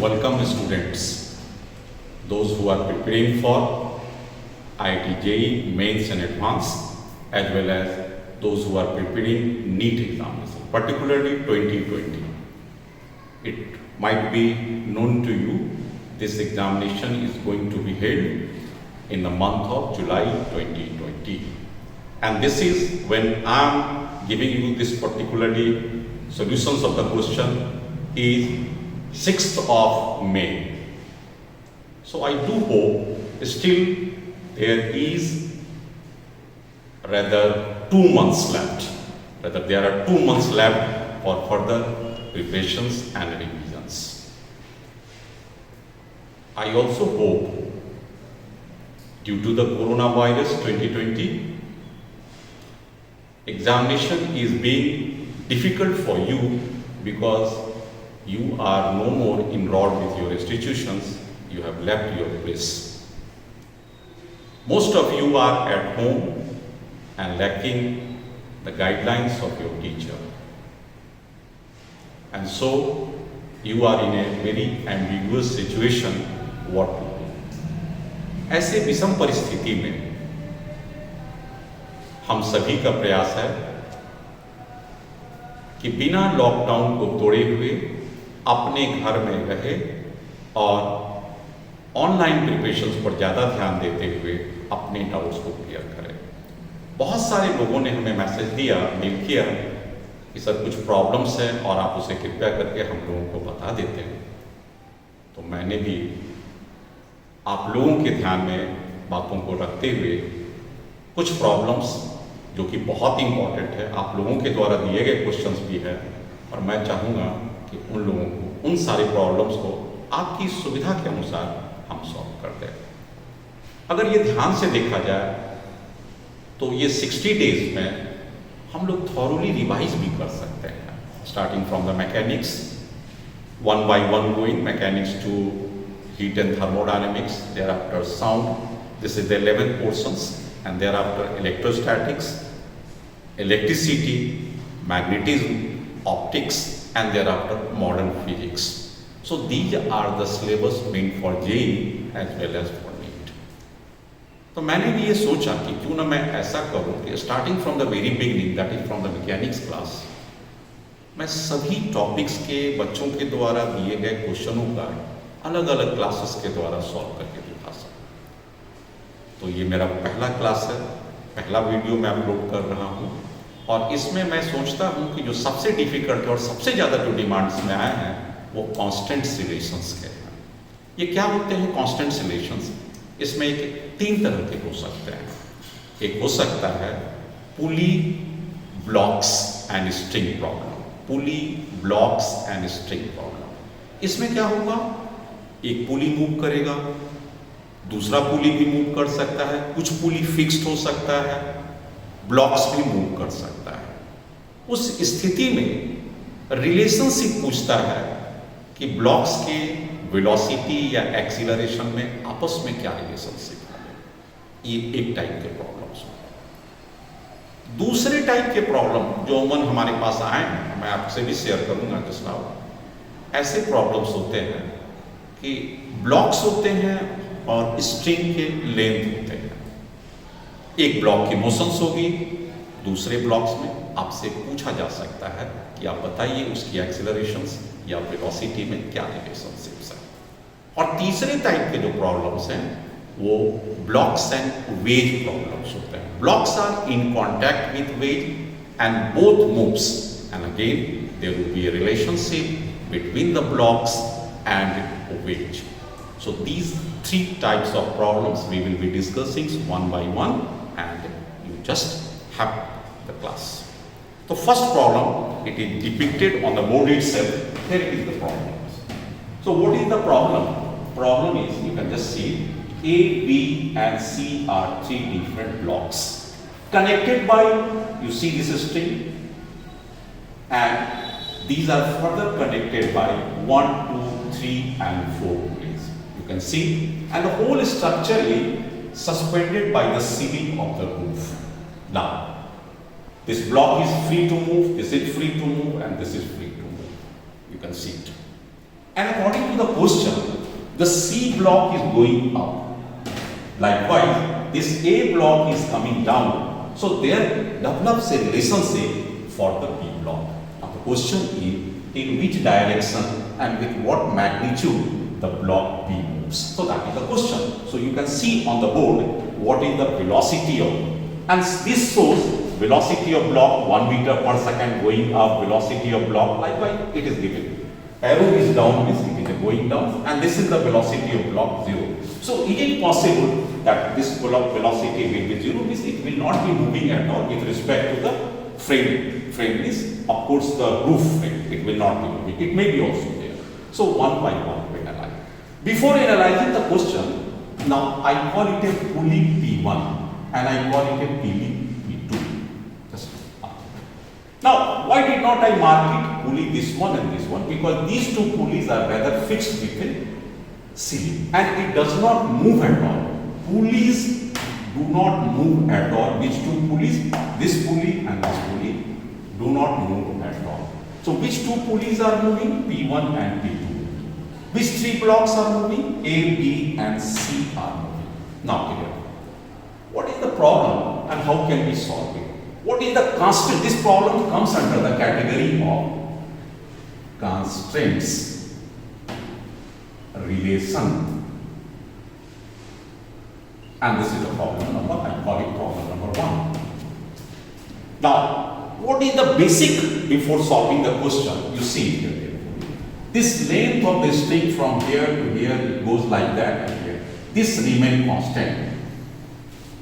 welcome students, those who are preparing for IIT JEE Mains and Advanced, as well as those who are preparing NEET examination, particularly 2020. It might be known to you, this examination is going to be held in the month of July 2020. And this is when I am giving you this particularly solutions of the question is 6th of May. So I do hope still there is rather 2 months left. Rather there are 2 months left for further preparations and revisions. I also hope due to the coronavirus 2020, examination is being difficult for you because you are no more enrolled with your institutions, you have left your place. Most of you are at home and lacking the guidelines of your teacher. And so you are in a very ambiguous situation what to do. ऐसे विषम परिस्थिति में हम सभी का प्रयास है कि बिना लॉकडाउन को तोड़े हुए अपने घर में रहे और ऑनलाइन प्रिपरेशंस पर ज़्यादा ध्यान देते हुए अपने डाउट्स को क्लियर करें। बहुत सारे लोगों ने हमें मैसेज दिया, मेल किया कि सर कुछ प्रॉब्लम्स हैं और आप उसे कृपया करके हम लोगों को बता देते हैं। तो मैंने भी आप लोगों के ध्यान में बातों को रखते हुए कुछ प्रॉब्लम्स जो कि बहुत इंपॉर्टेंट है, आप लोगों के द्वारा दिए गए क्वेश्चंस भी है और मैं चाहूँगा कि उन लोगों को उन सारे प्रॉब्लम्स को आपकी सुविधा के अनुसार हम सॉल्व कर दें। अगर ये ध्यान से देखा जाए तो ये 60 डेज में हम लोग थॉरोली रिवाइज भी कर सकते हैं, starting from the mechanics, one by one going mechanics to heat and thermodynamics, thereafter sound, this is the 11th portions, and thereafter electrostatics, electricity, magnetism, optics, and thereafter modern physics. So these are the syllabus meant for JEE as well as for NEET. तो मैंने भी ये सोचा कि क्यों ना मैं ऐसा करूं कि starting from the very beginning, that is from the mechanics class, मैं सभी टॉपिक्स के बच्चों के द्वारा दिए गए क्वेश्चनों का अलग अलग क्लासेस के द्वारा सॉल्व करके दिखा सकूं। तो ये मेरा पहला क्लास है, पहला वीडियो मैं अपलोड कर रहा हूँ और इसमें मैं सोचता हूँ कि जो सबसे डिफिकल्ट है और सबसे ज़्यादा जो डिमांड्स में आए हैं वो कांस्टेंट रिलेशंस के हैं। ये क्या होते हैं कांस्टेंट रिलेशंस? इसमें एक 3 तरह के हो सकते हैं। एक हो सकता है pulley, blocks and string problem. Pulley, blocks and string problem. इसमें क्या होगा, एक पुली मूव करेगा, दूसरा पुली भी मूव कर सकता है, कुछ पुली फिक्स्ड हो सकता है, ब्लॉक्स भी मूव कर सकता है। उस स्थिति में रिलेशनशिप पूछता है कि ब्लॉक्स के वेलोसिटी या एक्सीलरेशन में आपस में क्या रिलेशनशिप है। ये एक टाइप के प्रॉब्लम्स हैं। दूसरे टाइप के प्रॉब्लम जो अमूमन हमारे पास आए हैं, मैं आपसे भी शेयर करूंगा जिस नाउ, ऐसे प्रॉब्लम्स होते हैं कि ब्लॉक्स होते हैं और स्ट्रिंग के लेंथ होते हैं। एक ब्लॉक की मोशंस होगी, दूसरे ब्लॉक्स में आपसे पूछा जा सकता है कि आप बताइए उसकी एक्सीलरेशंस या वेलोसिटी में क्या रिलेशनशिप्स है। और तीसरे टाइप के जो प्रॉब्लम्स हैं वो ब्लॉक्स एंड वेज प्रॉब्लम्स होते हैं। Blocks are in contact with wedge and both moves and again there will be a relationship between the blocks and wedge. So these 3 types of problems we will be discussing one by one and you just have the class. So first problem, it is depicted on the board itself. Here it is the problem. So what is the problem? Problem is, you can just see A, B and C are 3 different blocks connected by, you see this string, and these are further connected by 1, 2, 3 and 4 ways. You can see, and the whole structure is suspended by the ceiling of the roof. Now, this block is free to move, this is free to move, and this is free to move. You can see it. And according to the question, the C block is going up. Likewise, this A block is coming down. So there develops a relationship for the B block. Now the question is, in which direction and with what magnitude the block B moves. So that is the question. So you can see on the board what is the velocity of, and this shows velocity of block 1 meter per second going up, velocity of block likewise it is given. Arrow is down means it is going down, and this is the velocity of block 0. So is it possible that this block velocity will be 0? Means it will not be moving at all with respect to the frame. Frame is of course the roof frame. It will not be moving. It may be also there. So one by one we analyze. Before analyzing the question, now I call it a pulley P1 and I call it a pulley P2. Now, why did not I mark it pulley this one and this one? Because these two pulleys are rather fixed with a ceiling and it does not move at all. Pulleys do not move at all. Which two pulleys? This pulley and this pulley do not move at all. So which two pulleys are moving? P1 and P2. Which three blocks are moving? A, B and C are moving. Now clear. What is the problem and how can we solve it? What is the constant? This problem comes under the category of constraints relation. And this is the problem number, I call it problem number 1. Now, what is the basic before solving the question? You see it here. This length of the string from here to here, it goes like that and here. This remains constant.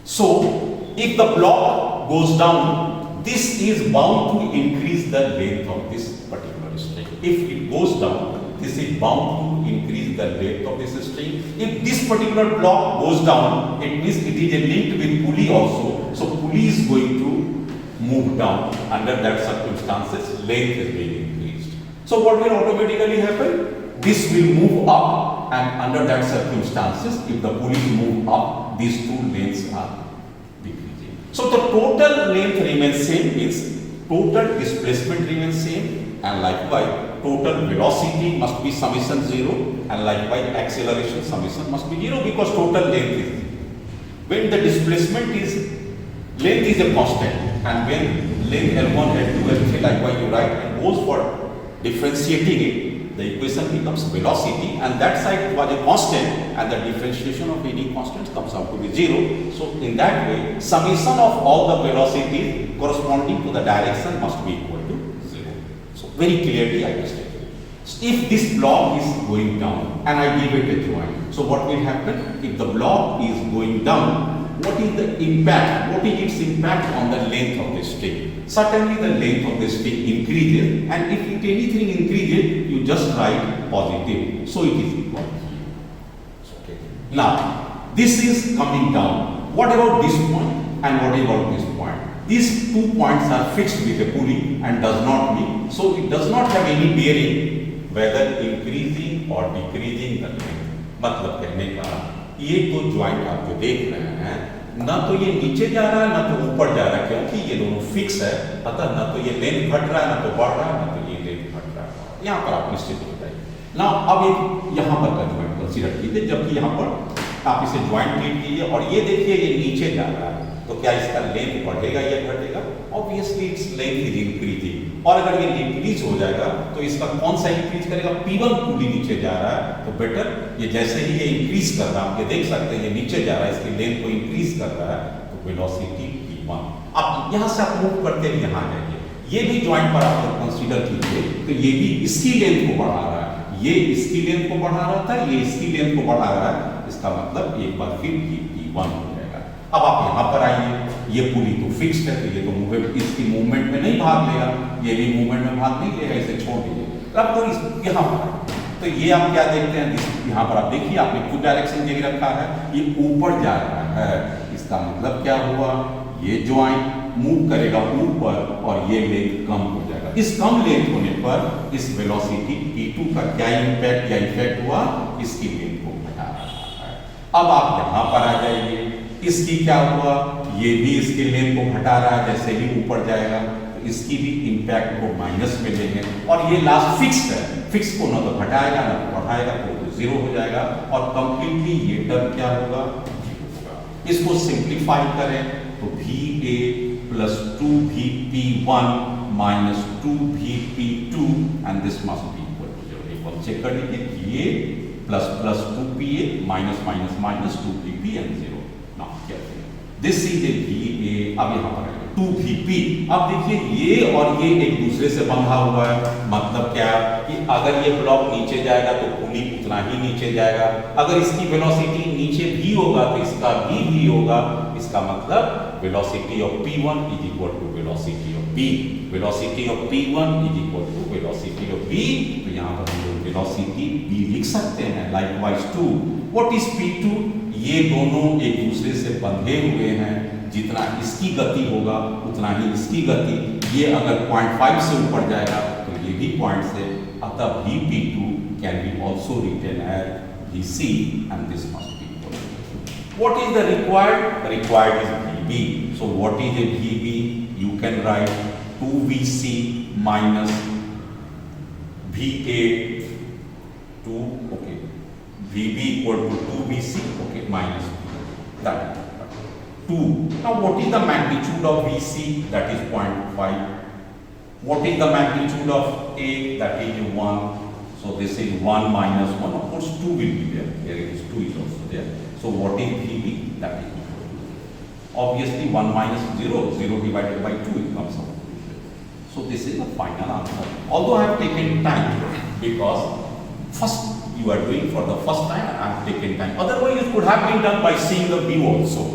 So, if the block goes down, this is bound to increase the length of this particular string. If it goes down, this is bound to increase the length of this string. If this particular block goes down, it means it is a linked with pulley also. So pulley is going to move down. Under that circumstances, length is being increased. So what will automatically happen? This will move up, and under that circumstances, if the pulley move up, these two lengths are decreasing. So the total length remains same, means total displacement remains same, and likewise total velocity must be summation 0, and likewise acceleration summation must be 0 because total length is 0. When the displacement is, length is a constant, and when length L1, L2, L3 likewise you write and goes for differentiating it, the equation becomes velocity, and that side was a constant, and the differentiation of any constant comes out to be 0. So in that way, summation of all the velocities corresponding to the direction must be equal to 0. So very clearly I just stated. So if this block is going down and I give it a joint, so what will happen? If the block is going down, what is the impact? What is its impact on the length of the string? Certainly the length of the string increases, and if anything increases, you just write positive. So it is equal. Okay. Now, this is coming down. What about this point and what about this point? These 2 points are fixed with a pulley and does not meet. So it does not have any bearing whether increasing or decreasing the length. मतलब कहने का ये तो joint आप जो देख रहे हैं, ना तो ये नीचे जा रहा है ना तो ऊपर जा रहा है, क्योंकि ये दोनों फिक्स है, अतः ना तो ये लेंथ घट रहा है ना तो बढ़ रहा है, ना तो ये लेंथ घट रहा है। यहाँ पर आप निश्चित हो जाइए ना। अब एक यहाँ पर का ज्वाइंट कंसीडर कीजिए, जबकि यहाँ पर आप इसे ज्वाइंट ट्रीट कीजिए और ये देखिए ये नीचे जा रहा है, तो क्या इसका लेंथ बढ़ेगा या घटेगा? Obviously its length is increasing. और अगर ये इंक्रीज हो जाएगा तो इसका कौन सा इंक्रीज करेगा? P1 पुली नीचे जा रहा है, तो बेटर ये जैसे ही ये इंक्रीज कर रहा है, ये देख सकते हैं ये नीचे जा रहा है, इसकी लेंथ को इंक्रीज कर रहा है, तो वेलोसिटी P1। अब यहाँ से आप मूव करते हुए यहाँ जाइए, ये भी ज्वाइंट पर आप कंसीडर कीजिए, तो ये भी इसकी लेंथ को बढ़ा रहा है, ये इसकी लेंथ को बढ़ा रहा था, ये इसकी लेंथ को बढ़ा रहा है, इसका मतलब एक बार फिर ये P1 हो जाएगा। अब आप यहाँ पर आइए, ये पुली तो फिक्स्ड है, तो ये तो मूवमेंट, इसकी मूवमेंट में नहीं भाग लेगा, ये भी मूवमेंट में भाग नहीं लेगा, इसे छोड़ दीजिए। अब तो यहाँ पर, तो ये आप क्या देखते हैं, यहाँ पर आप देखिए आपने कुछ डायरेक्शन दे रखा है, ये ऊपर जा रहा है, इसका मतलब क्या हुआ? ये ज्वाइंट मूव करेगा ऊपर और ये लेंथ कम हो जाएगा। इस कम लेंथ होने पर इस वेलोसिटी P2 का क्या इम्पैक्ट या इफेक्ट हुआ? इसकी लेंथ को घटा रहा है। अब आप यहाँ पर आ जाइए, इसकी क्या हुआ? ये भी इसकी लेंथ को घटा रहा है, जैसे ही ऊपर जाएगा, तो इसकी भी इम्पैक्ट को माइनस में लेंगे और ये लास्ट फिक्स्ड है, फिक्स को ना तो घटाएगा ना तो बढ़ाएगा तो जीरो हो जाएगा और कंप्लीटली ये टर्म क्या होगा, जीरो होगा। इसको सिंप्लीफाई करें तो VA प्लस 2VP1 माइनस 2VP2 and this must be equal to zero. एक बार चेक कर लीजिए, ये plus plus 2PA minus minus minus 2VP and zero. Now क्या दिस इज ए VA, अब यहाँ पर 2VP। अब देखिए ये और ये एक दूसरे से बंधा हुआ है, मतलब क्या कि अगर ये ब्लॉक नीचे जाएगा तो पुली उतना ही नीचे जाएगा, अगर इसकी वेलोसिटी नीचे भी होगा तो इसका भी होगा। इसका मतलब velocity of P1 is equal to velocity of B, velocity of P1 is equal to velocity of B। तो यहाँ पर हम लोग वेलोसिटी B लिख सकते हैं। लाइकवाइज 2 व्हाट इज P2, ये दोनों एक दूसरे से बंधे हुए हैं, जितना इसकी गति होगा उतना ही इसकी गति। ये अगर 0.5 से ऊपर जाएगा तो ये भी पॉइंट से, अतः VP2 can be also written as VC and this must be equal to what is the required, required is VB। So what is a VB, you can write 2VC minus VA 2, okay, VB equal to 2VC, okay, minus that 2. Now what is the magnitude of VC? That is 0.5. What is the magnitude of A? That is 1. So this is 1 minus 1. Of course 2 will be there. Here it is 2 is also there. So what is VB? That is equal to, obviously 1 minus 0, 0 divided by 2 it comes out. So this is the final answer. Although I have taken time because first you are doing for the first time and I have taken time. Otherwise it could have been done by seeing the view also.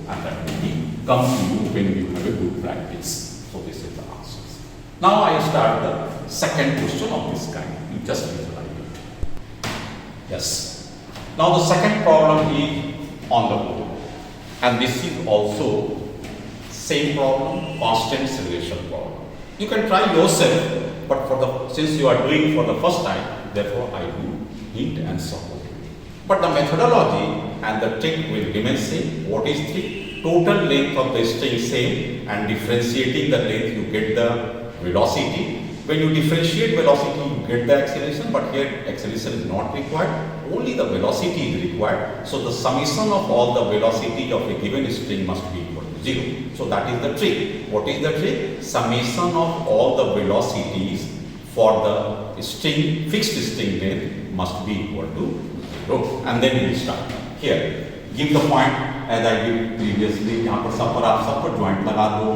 And that will come to you when you have a good practice. So this is the answers. Now I start the second question of this kind. You just visualize it. Yes. Now the second problem is on the board. And this is also same problem, constant acceleration problem. You can try yourself, but for the since you are doing for the first time, therefore I do hint and support. But the methodology and the trick will remain same. What is trick? Total length of the string same and differentiating the length you get the velocity. When you differentiate velocity you get the acceleration, but here acceleration is not required, only the velocity is required. So the summation of all the velocity of a given string must be equal to 0. So that is the trick. What is the trick? Summation of all the velocities for the string, fixed string length must be equal to 0. And then we will start. Here, give the point as I did previously. यहाँ पर सब पर आप सब पर joint लगा दो,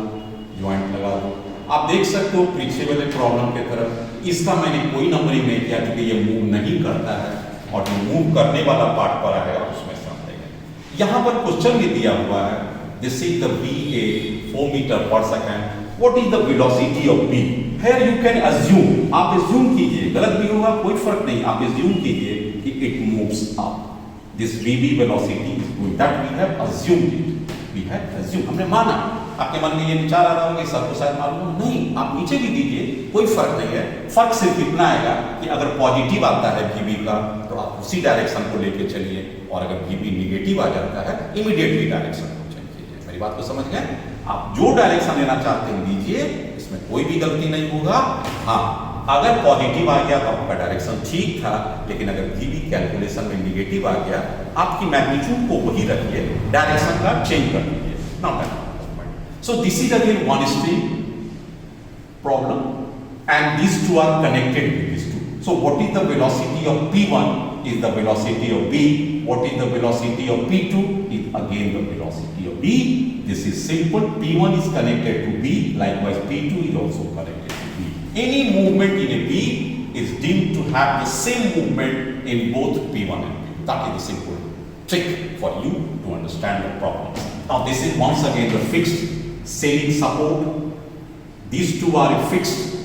joint लगा दो। आप देख सकते हो पीछे वाले प्रॉब्लम के तरफ, इसका मैंने कोई नंबरिंग नहीं किया क्योंकि ये मूव नहीं करता है और जो मूव करने वाला पार्ट पड़ा है उसमें समझेंगे। यहाँ पर क्वेश्चन भी दिया हुआ है, this is the VA 4 metre per second, what is the velocity of B? Here you can assume, आप assume कीजिए, गलत भी होगा कोई फर्क नहीं, आप assume कीजिए कि it moves up. This VB velocity is going, that we have assumed it. We have assumed, हमने माना। आपके मन में ये विचार आ रहा होगा कि सर को शायद मालूम हो, नहीं, आप नीचे भी दीजिए, कोई फर्क नहीं है। फर्क सिर्फ इतना आएगा कि अगर पॉजिटिव आता है VB का तो आप उसी डायरेक्शन को लेके चलिए, और अगर VB निगेटिव आ जाता है इमीडिएटली डायरेक्शन को चेंज कीजिए। मेरी बात को समझ गए? आप जो डायरेक्शन लेना चाहते हैं लीजिए, इसमें कोई भी गलती नहीं होगा। हाँ, अगर पॉजिटिव आ गया तो आपका डायरेक्शन ठीक था, लेकिन अगर VB कैलकुलेशन में निगेटिव आ गया, आपकी मैग्नीट्यूड को वही रखिए, डायरेक्शन का चेंज कर दीजिए। Now so this is again one string problem and these two are connected with these two. So what is the velocity of P1 is the velocity of B, what is the velocity of P2 is again the velocity of B. This is simple, P1 is connected to B, likewise P2 is also connected to B. Any movement in a B is deemed to have the same movement in both P1 and P2. That is the simple trick for you to understand the problem. Now this is once again the fixed sailing support. These two are fixed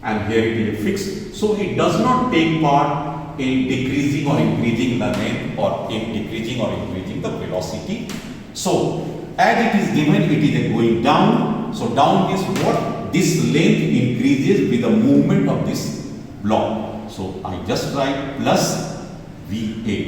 and here it is fixed. So it does not take part in decreasing or increasing the length or in decreasing or increasing the velocity. So as it is given, it is going down. So down is what? This length increases with the movement of this block. So I just write plus VA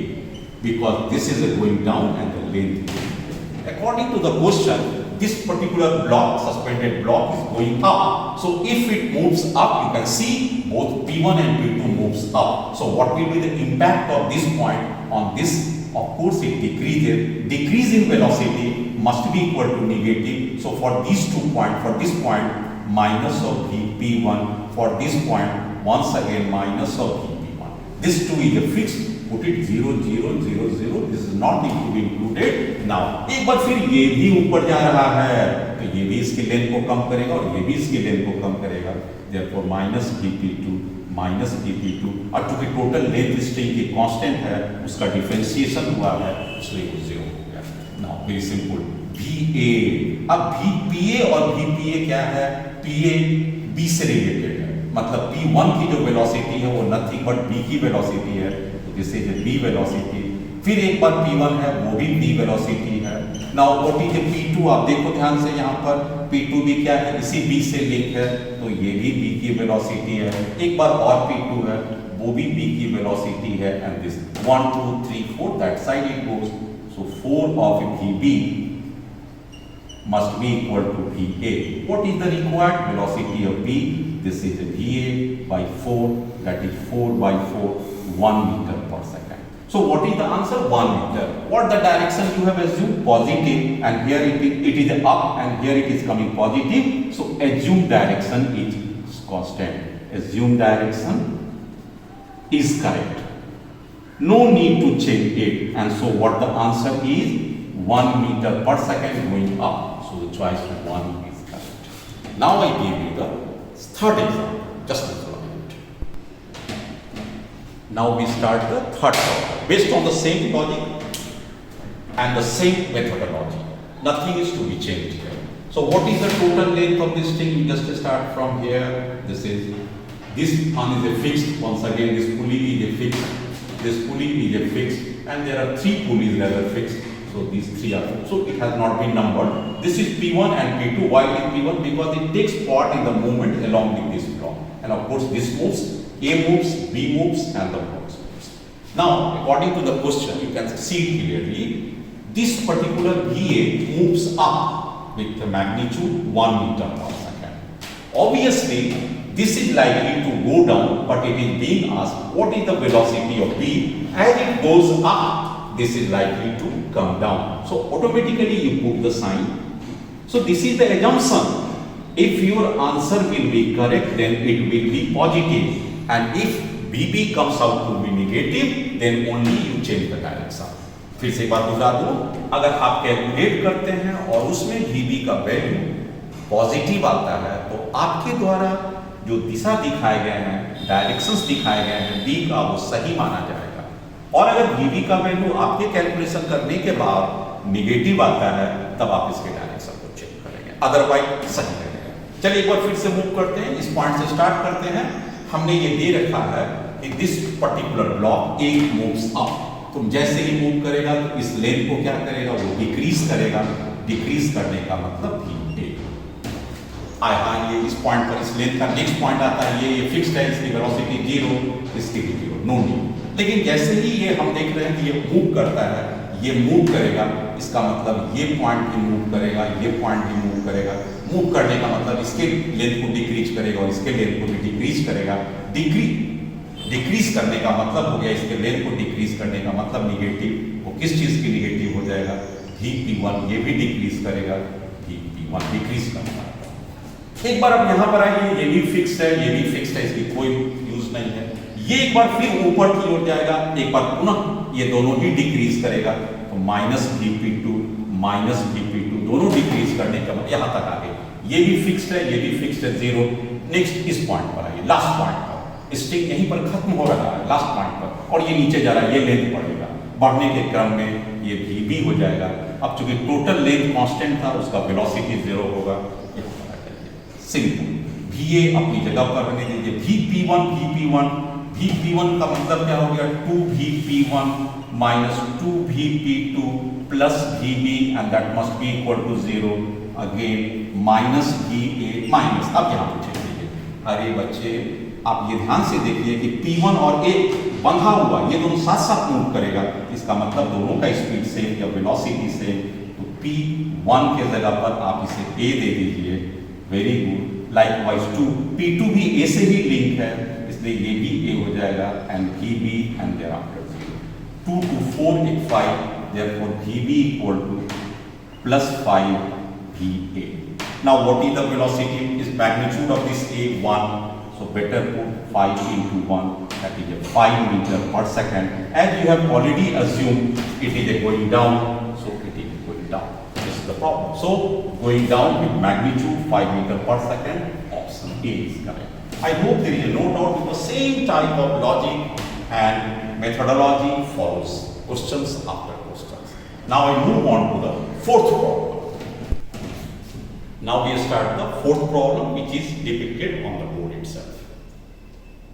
because this is going down and the length is. According to the question, this particular block, suspended block, is going up. So if it moves up, you can see both P1 and P2 moves up. So what will be the impact of this point on this? Of course it decreases. Decrease in velocity must be equal to negative. So for these 2 points, for this point minus of P1, for this point once again minus of P1. This 2 is a fixed. Put it 0 0 0 0. This is not to be included. Now एक बार फिर ये भी ऊपर जा रहा है, तो ये भी इसकी लेंथ को कम करेगा और ये भी इसकी लेंथ को कम करेगा. Therefore minus P2 minus P2, और चूंकि टोटल लेंथ स्ट्रिंग की कांस्टेंट है, उसका डिफरेंशिएशन हुआ है, इसलिए वो 0 हो गया. Now very simple. VA, अब VPA और VPA क्या है? PA B से रिलेटेड है, मतलब P1 की जो वेलोसिटी है वो नथिंग बट B की वेलोसिटी है. This is B velocity. फिर एक बार P1 है, वो भी B वेलोसिटी है. Now what is P2? आप देखो ध्यान से, यहाँ पर P2 भी क्या है? इसी B से लिंक है, तो ये भी B की वेलोसिटी है. एक बार और P2 है, वो भी B की वेलोसिटी है. And this 1 2 3 4 that side it goes. So 4 of VB must be equal to VA. What is the required velocity of B? This is VA by 4, that is 4 by 4, 1 meter per second. So what is the answer? 1 meter. What the direction you have assumed? Positive, and here it is up and here it is coming positive. So assumed direction is constant. Assumed direction is correct. No need to change it. And so what the answer is? 1 meter per second going up. So the choice 1 is correct. Now I give you the third example. Just a minute. Now we start the third problem based on the same logic and the same methodology. Nothing is to be changed here. So what is the total length of this string? You just start from here. This one is a fixed. Once again, this pulley is a fixed. This pulley is a fixed, and there are 3 pulleys that are fixed. So these 3 are fixed. So it has not been numbered. This is P1 and P2. Why is P1? Because it takes part in the movement along with this block. And of course, this moves, A moves, B moves, and the blocks moves. Now, according to the question, you can see clearly this particular VA moves up with the magnitude 1 meter per second. Obviously, this is likely to go down, but it is being asked what is the velocity of B as it goes up. This is likely to come down. So automatically you put the sign. So this is the assumption. If your answer will be correct, then it will be positive. And if BB comes out to be negative, then only you change the direction. फिर से एक बार दोहरा दूं, अगर आप calculate करते हैं और उसमें VB का वैल्यू पॉजिटिव आता है, तो आपके द्वारा जो दिशा दिखाए गए हैं, डायरेक्शंस दिखाए गए हैं, B का वो सही माना जाएगा. और अगर VB का वैल्यू आपके कैलकुलेशन करने के बाद नेगेटिव आता है, तब आप इसके डायरेक्शन को चेक करेंगे, अदरवाइज सही रहेगा. चलिए एक बार फिर से मूव करते हैं, इस पॉइंट से स्टार्ट करते हैं. हमने ये दे रखा है कि this particular block A moves up. तो जैसे ही मूव करेगा तो इस लेंथ को क्या करेगा? वो डिक्रीज करेगा. डिक्रीज करने का मतलब VA. हाँ, ये इस पॉइंट पर, इस लेंथ का नेक्स्ट पॉइंट आता है, ये फिक्स्ड है, इसकी वेलोसिटी 0, इसकी भी 0, नो नीड. लेकिन जैसे ही ये हम देख रहे हैं कि ये मूव करता है, ये मूव करेगा, इसका मतलब ये पॉइंट भी मूव करेगा, ये पॉइंट भी मूव करेगा. मूव करने का मतलब इसके लेंथ को डिक्रीज करेगा और इसके लेंथ को भी डिक्रीज करेगा. डिक्रीज करने का मतलब हो गया, इसके लेंथ को डिक्रीज करने का मतलब निगेटिव. वो किस चीज की निगेटिव हो जाएगा? VP1. ये भी डिक्रीज करेगा, VP1 डिक्रीज करेगा. एक बार अब यहाँ पर आइए, ये भी फिक्स्ड है, ये भी फिक्स्ड है, इसकी कोई यूज नहीं है. ये एक बार फिर ऊपर की ओर जाएगा, एक बार पुनः ये दोनों ही डिक्रीज करेगा. तो माइनस VP2 दोनों डिक्रीज करने के बाद यहाँ तक आ गए. ये भी फिक्स्ड है, ये भी फिक्स्ड है, 0. नेक्स्ट इस पॉइंट पर आइए, लास्ट पॉइंट पर. स्ट्रिंग यहीं पर खत्म हो रहा है लास्ट पॉइंट पर, और ये नीचे जा रहा है, ये लेंथ बढ़ेगा. बढ़ने के क्रम में ये VB हो जाएगा. अब चूंकि टोटल लेंथ कांस्टेंट था, उसका वेलोसिटी 0 होगा. सिंपल. VA अपनी जगह पर रहने दीजिए. VP1 का मतलब क्या हो गया? 2VP1 minus 2VP2 plus VB, and that must be equal to 0. Again minus VA minus. अब यहाँ पे चेक कीजिए. अरे बच्चे, आप ये ध्यान से देखिए कि P1 और A बंधा हुआ, ये दोनों साथ साथ मूव करेगा. इसका मतलब दोनों का स्पीड सेम या वेलोसिटी सेम. तो P 1 के जगह पर आप इसे A दे दीजिए, वेरी गुड। लाइकवाइज 2, P2 भी A से ही लिंक है, इसलिए ये भी A हो जाएगा and VB and thereafter 0। 2 to 4 is 5, therefore VB equal to plus 5 VA. Now what is the velocity? Is magnitude of this A 1, so better put 5 into 1, that is a 5 meter per second. As you have already assumed it is a going down, so it is going down. This is the problem. So going down with magnitude 5 meter per second, option A is correct. I hope there is no doubt with the same type of logic and methodology follows questions after questions. Now I move on to the fourth problem. Now we start the fourth problem, which is depicted on the board itself.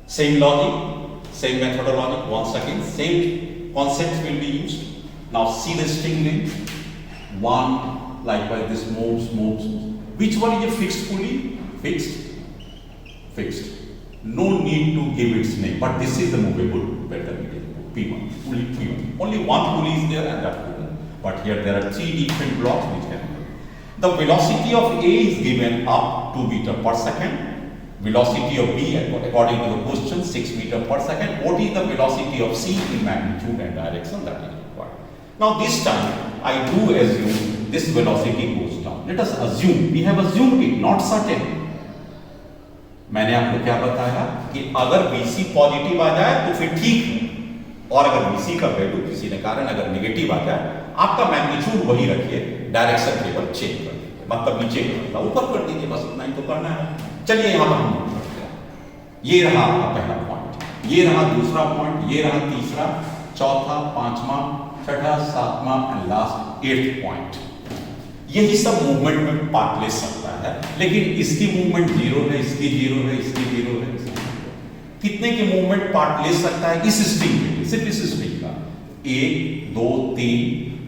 Same logic, same methodology, once again, same concepts will be used. Now see the string length. 1, likewise this moves. Which one is a fixed pulley? Fixed. No need to give its name, but this is the movable, better it is P1, pulley P1. Only one pulley is there and that pulley. But here there are 3 different blocks which can move. The velocity of A is given up 2 meter per second. Velocity of B, according to the question, 6 meter per second. What is the velocity of C in magnitude and direction? That is required. Now this time, I do assume this velocity goes down. Let us assume, we have assumed it, not certain. मैंने आपको क्या बताया कि अगर BC positive आ जाए तो फिर ठीक है, और अगर BC का वैल्यू किसी ने कारण अगर नेगेटिव आ जाए, आपका मैग्नीट्यूड वही रखिए, डायरेक्शन केवल चेंज कर दीजिए, मतलब नीचे का ऊपर कर दीजिए, बस इतना ही तो करना है। चलिए यहाँ पर हम करते हैं। ये रहा आपका पहला पॉइंट, ये रहा दूसरा पॉइंट, ये रहा तीसरा, चौथा, पांचवा, छठा, सातवां एंड लास्ट 8th पॉइंट। यही सब मूवमेंट में पार्ट ले सकता है, लेकिन इसकी मूवमेंट 0 है, इसकी 0 है, इसकी 0 है, कितने के मूवमेंट पार्ट ले सकता है इस स्ट्रिंग में, सिर्फ इस स्ट्रिंग का 1, 2, 3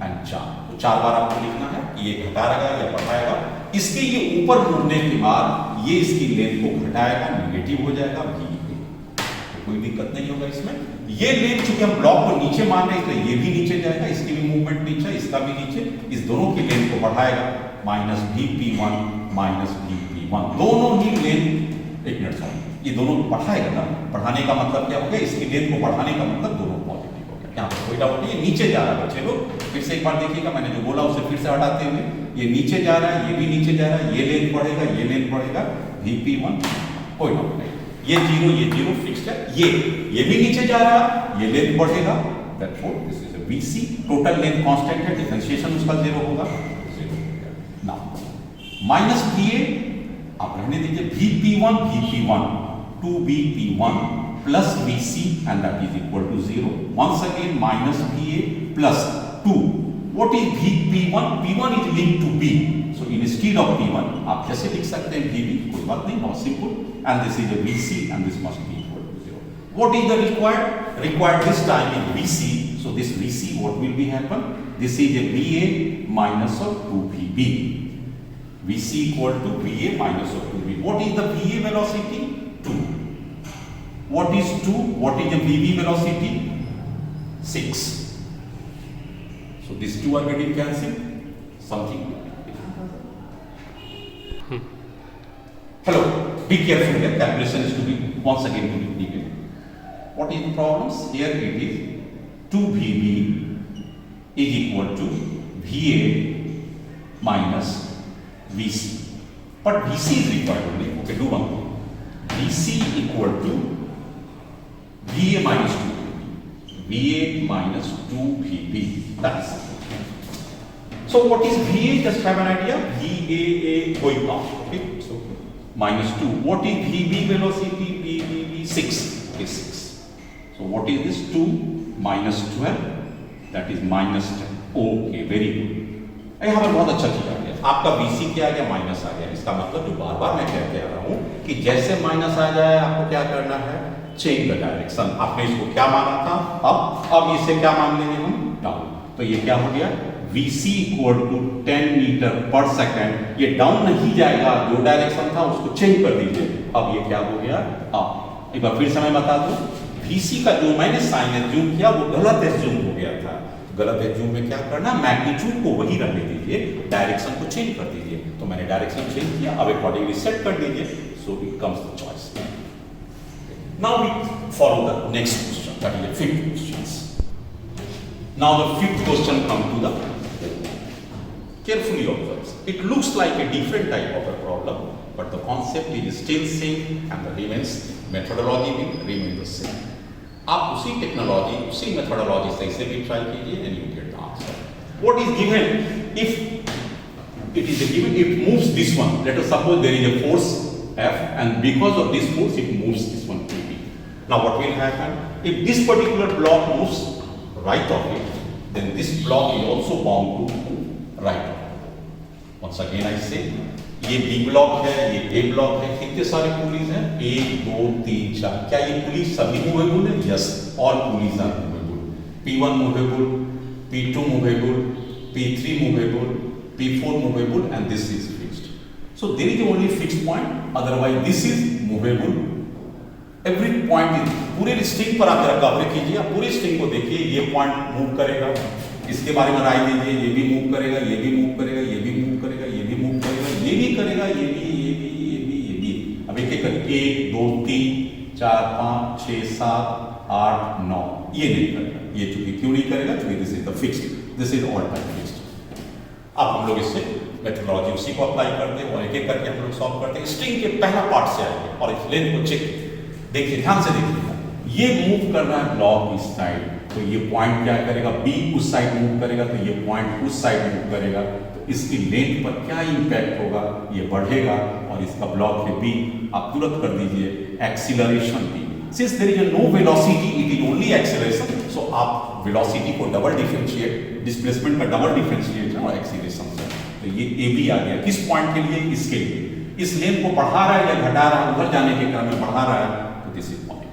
एंड 4। तो 4 बार आपको लिखना है कि ये घटाएगा या बढ़ाएगा। इसके ये ऊपर मुड़ने के बाद ये इसकी लेंथ को घटाएगा, नेगेटिव हो जाएगा भी, तो कोई दिक्कत नहीं होगा इसमें। ये लेंथ चूंकि हम ब्लॉक को नीचे मान रहे हैं तो ये भी नीचे जाएगा, इसकी भी मूवमेंट नीचे, इसका भी नीचे, इस दोनों की लेंथ को बढ़ाएगा, माइनस VP1 माइनस VP1, दोनों ही लेंथ, एक मिनट सॉरी, ये दोनों बढ़ाएगा ना, बढ़ाने का मतलब क्या हो गया, इसकी लेंथ को बढ़ाने का मतलब दोनों पॉजिटिव हो गया। यहाँ पर कोई डाउट नहीं है, नीचे जा रहा है बच्चे लोग, फिर से एक बार देखिएगा, मैंने जो बोला उसे फिर से हटाते हुए, ये नीचे जा रहा है, ये भी नीचे जा रहा है, ये लेंथ बढ़ेगा, ये लेंथ बढ़ेगा, VP1, कोई डाउट नहीं, ये 0 फिक्स्ड है, ये भी नीचे जा रहा है, ये लेंथ बढ़ेगा, therefore this is a VC, total length constant है, डिफरेंशिएशन उसका 0 होगा, 0 हो गया। नाउ माइनस VA आप रहने दीजिए, VP1 2BP1 plus VC and that is equal to 0. Once again minus VA plus 2. What is P1? P1 is linked to B. So instead of P1, आप कैसे लिख सकते हैं VB? कोई बात नहीं, बहुत simple. And this is a VC and this must be equal to 0. What is the required? Required this time is VC. So this VC, what will be happen? This is a VA minus of 2VB. VC equal to VA minus of 2VB. What is the VA velocity? 2. What is 2? What is the VB velocity? 6. So these two are getting cancelled. Something. Hello. Be careful here. Calculation is to be once again to be given. What is the problems? Here it is 2VB is equal to VA minus VC. But VC is required only. Okay, do one thing. VC equal to VA minus 2VB. VA minus 2VB. That's it. So what is VA? Just have an idea. VAA going up. Okay. So minus 2. What is VB velocity? VB 6. Okay, 6. So what is this? 2 minus 12. That is minus 10. Okay, very good. यहाँ पर बहुत अच्छा चीज आ गया, आपका BC क्या आ गया, minus आ गया। इसका मतलब जो बार बार मैं कहते आ रहा हूँ कि जैसे माइनस आ जाए आपको क्या करना है, चेंज द डायरेक्शन। आपने इसको क्या माना था, अब इसे क्या मान लेंगे हम, डाउन। तो ये क्या हो गया, VC equal to 10 metre per second. ये डाउन नहीं जाएगा, जो डायरेक्शन था उसको चेंज कर दीजिए। अब ये क्या हो गया, अब एक बार फिर से मैं बता दूं, VC का जो मैंने साइन एज्यूम किया वो गलत एज्यूम हो गया था। गलत है, जूम में क्या करना, मैग्नीट्यूड को वही रहने दीजिए, डायरेक्शन को चेंज कर दीजिए। तो मैंने डायरेक्शन चेंज किया, अब अकॉर्डिंगली सेट कर दीजिए, so it comes the choice. Now we follow the next question, that is the fifth question. Now the fifth question come to the carefully observe. It looks like a different type of a problem, but the concept is still same and the remains methodology will remain the same. आप उसी technology, उसी methodology से इसे भी try कीजिए and you get the answer. What is given if it is given, it moves this one. Let us suppose there is a force F and because of this force it moves this one PP. Now what will happen? If this particular block moves right of it, then this block is also bound to move right. Once again I say, ये B block है, ये A block है, कितने सारे pulleys हैं? 1 2 3 4. क्या ये pulleys सभी मूवेबल है? Yes, all pulleys are movable. P1 movable, P2 movable, P3 movable, P4 movable and this is fixed. So there is only fixed point, otherwise this is movable. Every point is, पूरे string पर आप जरा cover कीजिए, आप पूरे string को देखिए, ये पॉइंट मूव करेगा, इसके बारे में राय दीजिए, ये भी मूव करेगा, ये भी मूव करेगा, ये भी मूव करेगा, ये भी मूव करेगा, ये भी करेगा, ये भी, ये भी, ये भी, ये भी. अब एक एक करके 1 2 3 4 5 6 7 8 9, ये नहीं करेगा. ये चूंकि क्यों नहीं करेगा? क्योंकि this is the fixed, this is all time fixed. अब हम लोग इससे मेथोडोलॉजी उसी को अप्लाई करते हैं और एक एक करके हम लोग सॉल्व करते हैं. स्ट्रिंग के पहला पार्ट से आएंगे और इस लेंथ को चेक देखिए, ध्यान से देखिए. ये मूव कर रहा है ब्लॉक इस साइड, तो ये पॉइंट क्या करेगा? बी उस साइड मूव करेगा, तो ये पॉइंट उस साइड मूव करेगा, तो इसकी लेंथ पर क्या इंपैक्ट होगा? ये बढ़ेगा और इसका ब्लॉक है बी. आप तुरंत कर दीजिए acceleration B. Since there is no velocity, it is only acceleration, so आप वेलोसिटी को डबल डिफरेंशिएट, डिस्प्लेसमेंट का डबल डिफरेंशिएट और एक्सीलरेशन से. तो ये ए बी आ गया. किस पॉइंट के लिए? इसके लिए. इस लेंथ को बढ़ा रहा है या घटा रहा है? उधर जाने के क्रम में बढ़ा रहा है, तो दिस इज पॉजिटिव.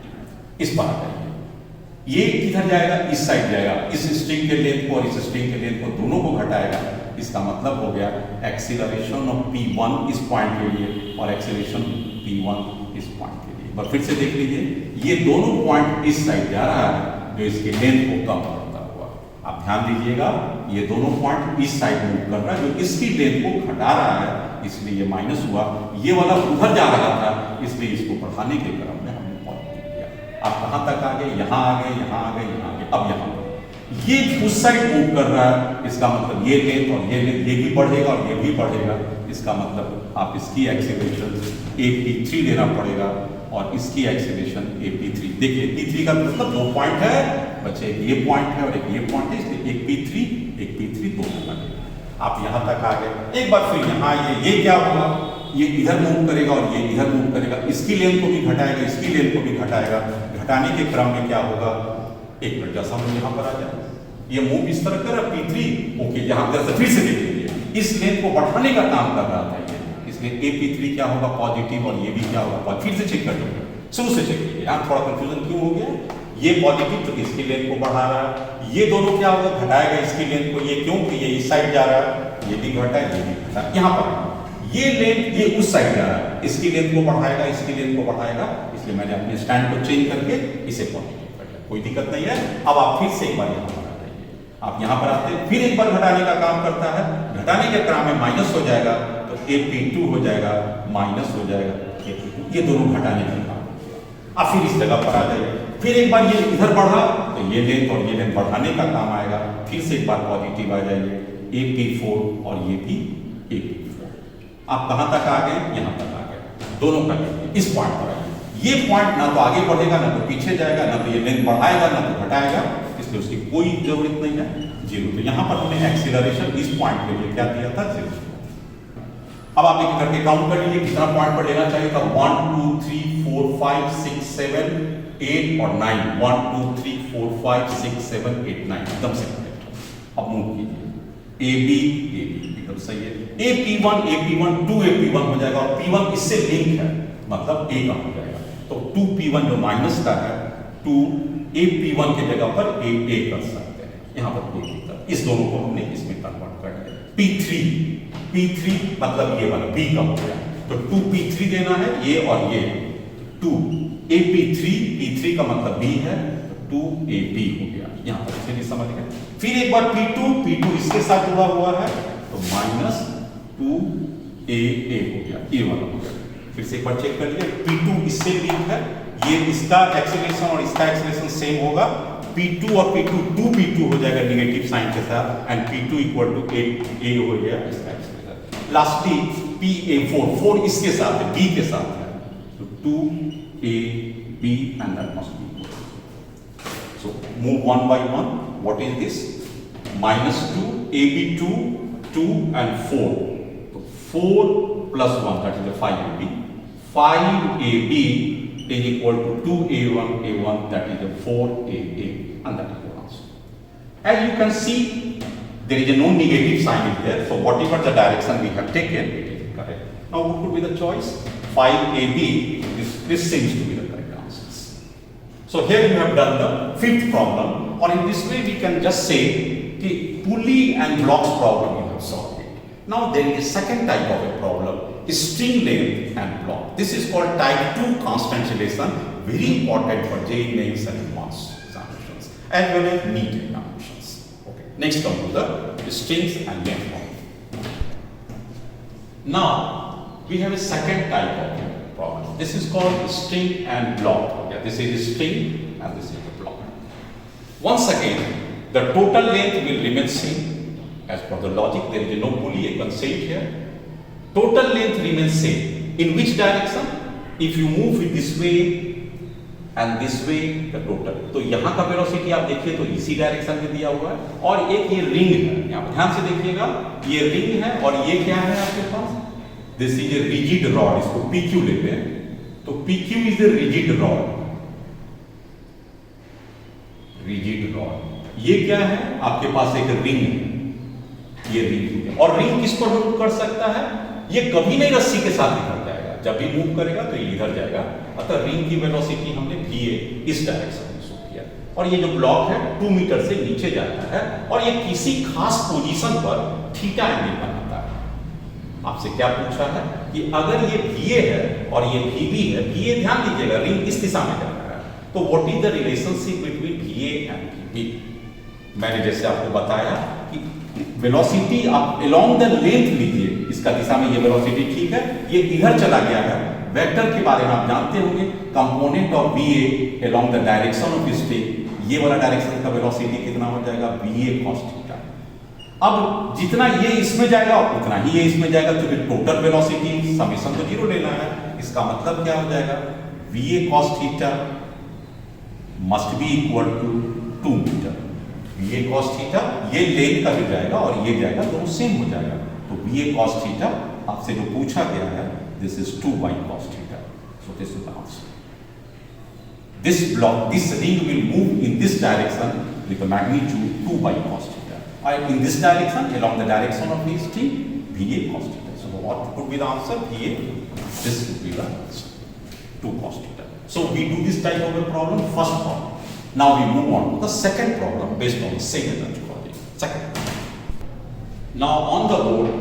इस पर आ जाइए. ये किधर जाएगा? इस साइड जाएगा. इस स्ट्रिंग के लेंथ को और इस स्ट्रिंग के लेंथ को दोनों को घटाएगा. इसका मतलब हो गया एक्सीलरेशन ऑफ P1 इस पॉइंट के लिए और एक्सीलरेशन P1 इस पॉइंट के लिए. पर फिर से देख लीजिए, ये दोनों पॉइंट इस साइड जा रहा है, जो इसके लेंथ को कम करता हुआ. आप ध्यान दीजिएगा, ये दोनों पॉइंट इस साइड मूव कर रहा है, जो इसकी लेंथ को घटा रहा है, इसलिए ये माइनस हुआ. ये वाला उधर जा रहा था, इसलिए इसको बढ़ाने के क्रम में हमने पॉजिटिव किया. आप कहां तक आ गए? यहां आ गए, यहां आ गए, यहां आ गए. अब यहां ये उस साइड मूव कर रहा है, इसका मतलब ये लेंथ और ये लेंथ, ये भी बढ़ेगा और ये भी बढ़ेगा. इसका मतलब आप इसकी एक्सीलरेशन AP3 देना पड़ेगा और इसकी एक्सीलरेशन AP3. देखिए P3 का मतलब 2 पॉइंट है बच्चे, ये पॉइंट है और एक ये पॉइंट है, इसलिए एक P3 दोनों बनेगा. आप यहां तक आ गए. एक बार फिर यहां ये क्या होगा? ये इधर मूव करेगा और ये इधर मूव करेगा. इसकी लेंथ को भी घटाएगा, इसकी लेंथ को भी घटाएगा. घटाने के क्रम में क्या होगा? एक मिनट, जैसा हम यहां पर आ जाए, ये मूव इस तरह कर रहा P3. ओके, यहां पर फिर से देख लीजिए, इस लेंथ को बढ़ाने का काम कर रहा था ये, इसलिए AP3 क्या होगा? पॉजिटिव और ये भी क्या होगा? फिर से चेक कर लीजिए, शुरू से चेक कीजिए. यहां थोड़ा कंफ्यूजन क्यों हो गया? ये पॉजिटिव तो इसकी लेंथ को बढ़ा रहा है, ये दोनों क्या होगा? घटाएगा इसकी लेंथ को. ये क्यों? कि ये इस साइड जा रहा है, ये भी घटा है, ये भी घटा. यहां पर ये लेंथ ये उस साइड जा रहा है, इसकी लेंथ को बढ़ाएगा, इसकी लेंथ को बढ़ाएगा, इसलिए मैंने अपने स्टैंड को चेंज करके इसे पॉजिटिव कर दिया. कोई दिक्कत नहीं है. अब आप फिर से एक बार यहां पर आ जाइए. आप यहां पर आते हैं, फिर एक बार घटाने का काम करता है. घटाने के क्रम में माइनस हो जाएगा, तो AP2 हो जाएगा, माइनस हो जाएगा AP2. ये दोनों घटाने का काम. आप फिर इस जगह पर आ जाइए. फिर एक बार ये इधर बढ़ा, तो ये लेंथ और ये लेंथ बढ़ाने का काम आएगा. फिर से एक बार पॉजिटिव आ जाइए, AP4 और ये भी AP4. आप कहां तक आ गए? यहां तक आ गए. दोनों का इस पॉइंट पर आइए. ये पॉइंट ना तो आगे बढ़ेगा, ना तो पीछे जाएगा, ना तो ये लेंथ बढ़ाएगा, ना तो घटाएगा, इसलिए उसकी कोई जरूरत नहीं है. 0. तो यहां पर हमने एक्सीलरेशन इस पॉइंट के लिए क्या दिया था? 0. अब आप एक करके काउंट कर लीजिए, कितना पॉइंट पर लेना चाहिए था? 1 2 3 4 5 6 7 8 और 9. 1 2 3 4 5 6 7 8 9 एकदम से करेक्ट. अब मूव कीजिए, AB एकदम सही है. AP1 2AP1 हो जाएगा और P1 इससे लिंक है, मतलब A का हो जाएगा. तो 2P1 जो माइनस का है, 2AP1 के जगह पर A कर सकते हैं. यहां पर इस दोनों को हमने इसमें कन्वर्ट कर दिया. P3 मतलब ये वाला B का हो गया, तो 2P3 देना है, ये और ये 2 AP3, P3 का मतलब B है, 2ab हो गया, यहाँ तक चलिए समझ गए। फिर एक बार P2 इसके साथ जुड़ा हुआ है तो माइनस 2aa हो गया, ये वाला हो गया। फिर से एक बार चेक कर लिए, P2 इससे लिंक है, ये इसका एक्सेलरेशन और इसका एक्सेलरेशन सेम होगा, P2 और P2 2P2 हो जाएगा निगेटिव साइन के साथ, and P2 equal to a हो गया इसका एक्सेलरेशन। लास्टली PA4 इसके साथ है, B के साथ है, तो 2ab and that must be. So move one by one. What is this? Minus 2, AB 2 and 4. So 4 plus 1, that is the 5AB. 5AB is equal to 2A1, A1, that is the 4AA, and that is the answer. As you can see, there is a no negative sign is there. So whatever the direction we have taken, it is correct. Now what could be the choice? 5AB. This seems to be the correct answers. So here you have done the fifth problem, or in this way we can just say the pulley and blocks problem you have solved it. Now there is a second type of a problem, string length and block. This is called type 2 constellation, very important for JEE mains and advanced examinations as well as NEET examinations. Okay. Next come to the strings and length problem. Now we have a second type of problem. This is called string and block. Okay. This is the string and this is the block. Once again, the total length will remain same. As per the logic, there is no pulley, a constraint here. Total length remains same. In which direction? If you move it this way and this way, the total. तो यहाँ का velocity आप देखिए तो इसी direction में दिया हुआ है, और एक ये रिंग है, यहाँ पर ध्यान से देखिएगा, ये रिंग है और ये क्या है आपके पास? This is a rigid rod, इसको PQ लेते हैं, तो PQ is a rigid rod. Rigid rod. ये क्या है? आपके पास एक रिंग है, ये रिंग है, और रिंग किस पर मूव कर सकता है? ये कभी नहीं रस्सी के साथ इधर जाएगा, जब भी मूव करेगा तो ये इधर जाएगा, अतः रिंग की वेलोसिटी हमने VA इस डायरेक्शन में शो किया, और ये जो ब्लॉक है 2 मीटर से नीचे जाता है, और ये किसी खास पोजीशन पर थीटा एंगल बनाता है। आपसे क्या पूछा है कि अगर ये VA है और ये VB है, VA ध्यान दीजिएगा रिंग इस दिशा में जा रहा है, तो what is the relationship between VA and VB? मैंने जैसे आपको बताया कि वेलोसिटी आप अलोंग द लेंथ लीजिए, इसका दिशा में ये वेलोसिटी ठीक है, ये इधर चला गया है। वेक्टर के बारे में आप जानते होंगे, component of VA along the direction of string, ये वाला डायरेक्शन का वेलोसिटी कितना हो जाएगा? VA cos theta. अब जितना ये इसमें जाएगा उतना ही ये इसमें जाएगा, तो फिर टोटल वेलोसिटी समेशन तो 0 लेना है। इसका मतलब क्या हो जाएगा? VA cos theta must be equal to 2 metre. VA cos theta ये लेंथ का जो जाएगा और ये जाएगा, दोनों सेम हो जाएगा, तो VA cos थीटा आपसे जो पूछा गया है, this is 2y cos theta. So this is the answer. This block, this ring will move in this direction with a magnitude 2y cos theta. And in this direction, along the direction of this string, VA cos theta. So what could be the answer? VA, this would be the answer, 2 cos theta. So we do this type of a problem, first problem. Now we move on to the second problem based on the same methodology. Second. Now on the board,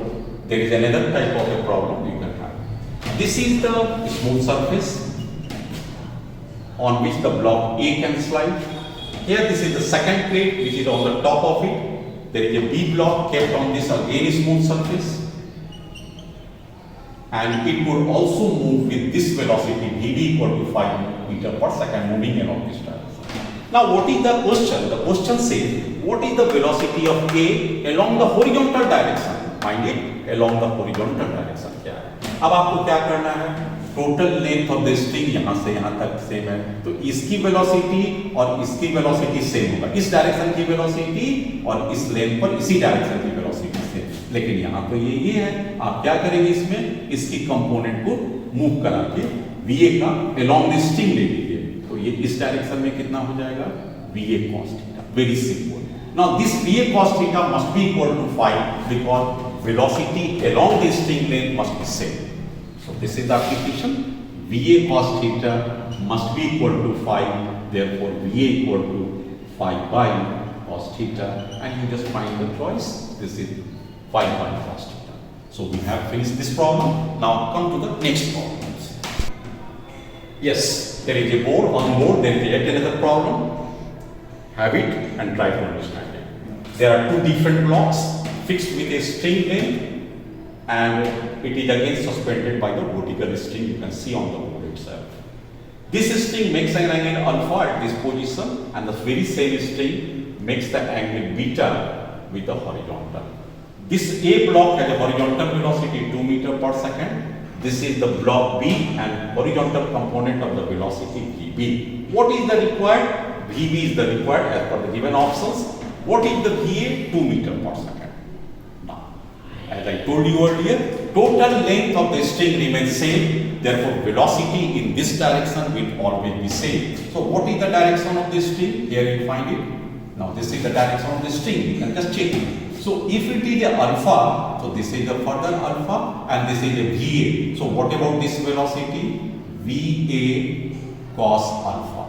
there is another type of a problem you can have. This is the smooth surface on which the block A can slide. Here this is the second plate which is on the top of it. There is a B block kept on this again smooth surface, and it would also move with this velocity VB equal to 5 meter per second moving along this direction. Now what is the question? The question says what is the velocity of A along the horizontal direction? Mind it, along the horizontal direction क्या है? अब आपको क्या करना है? Total length of the string यहाँ से यहाँ तक सेम है, तो इसकी वेलोसिटी और इसकी वेलोसिटी सेम होगा, इस डायरेक्शन की वेलोसिटी और इस लेंथ पर इसी डायरेक्शन की वेलोसिटी सेम। लेकिन यहाँ तो ये है, आप क्या करेंगे इसमें? इसकी कंपोनेंट को मूव करा के VA का अलोंग द स्ट्रिंग ले लीजिए, तो ये इस डायरेक्शन में कितना हो जाएगा? VA cos theta. Very simple. Now this VA cos theta must be equal to 5 because velocity along the string length must be same. So this is the application. VA cos theta must be equal to 5. Therefore, VA equal to 5 by cos theta, and you just find the choice. This is 5 by cos theta. So we have finished this problem. Now come to the next problem. Yes, there is a board. On board there is yet another problem. have it and try to understand it. There are two different blocks fixed with a string length and it is again suspended by the vertical string you can see on the board itself. This string makes an angle alpha at this position and the very same string makes the angle beta with the horizontal. This A block has a horizontal velocity 2 meters per second. This is the block B and horizontal component of the velocity VB. What is the required? VB is the required as per the given options. What is the VA? 2 meters per second. Now, as I told you earlier, total length of the string remains same. Therefore, velocity in this direction will always be same. So, what is the direction of this string? Here you find it. Now, this is the direction of the string. You can just check it. So, if it is a alpha, so this is the further alpha and this is a VA. So, what about this velocity? VA cos alpha.